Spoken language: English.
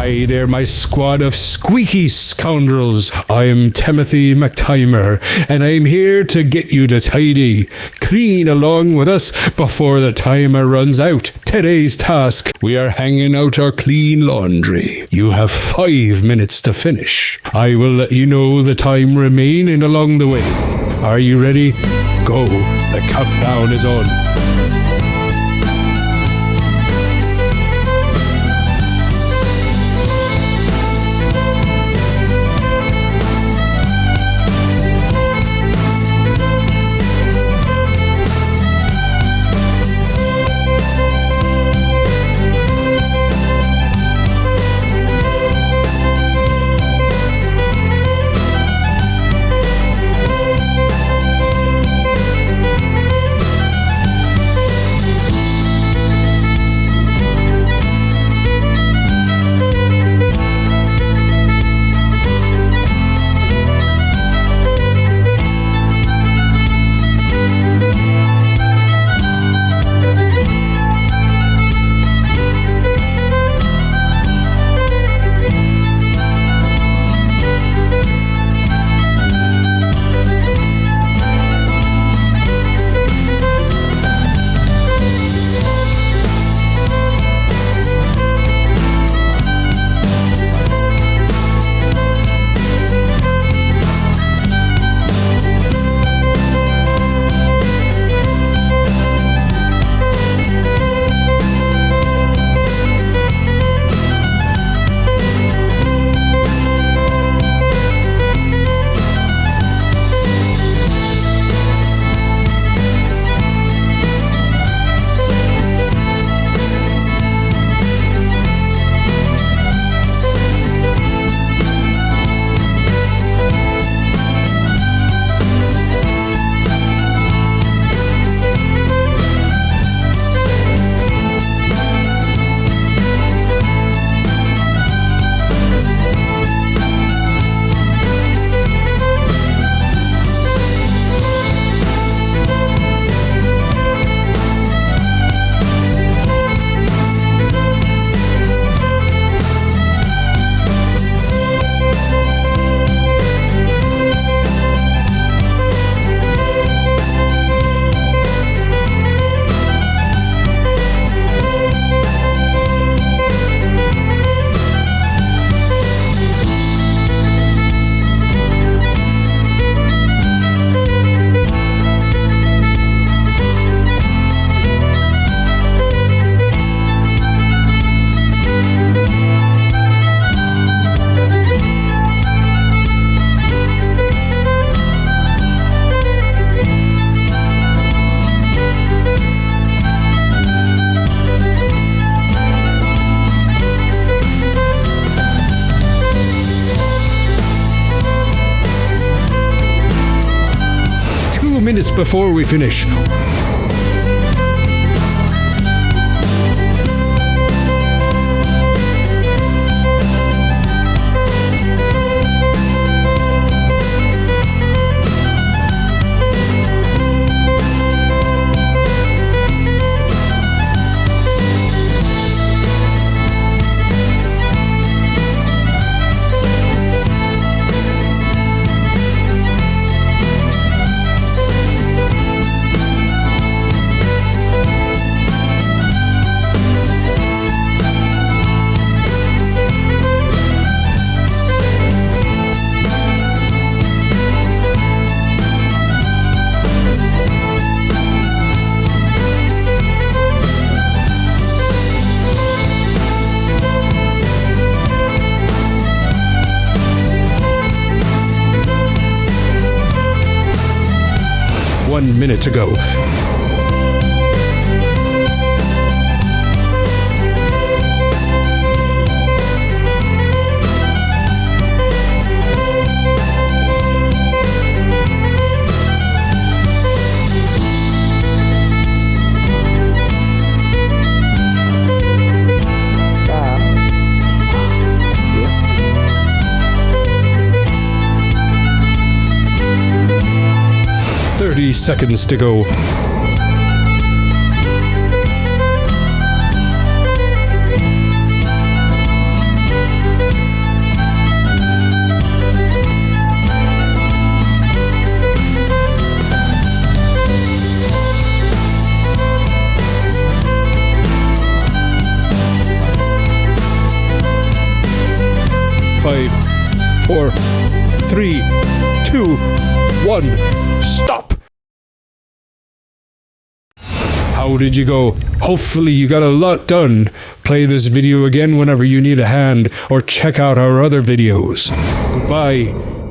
Hi there, my squad of squeaky scoundrels. I'm Timothy McTimer, and I'm here to get you to tidy, clean along with us before the timer runs out. Today's task, we are hanging out our clean laundry. You have 5 minutes to finish. I will let you know the time remaining along the way. Are you ready? Go. The countdown is on. Minutes before we finish. One minute to go. Seconds to go. 5, 4, 3, 2, 1, stop! How did you go? Hopefully you got a lot done. Play this video again whenever you need a hand, or check out our other videos. Goodbye.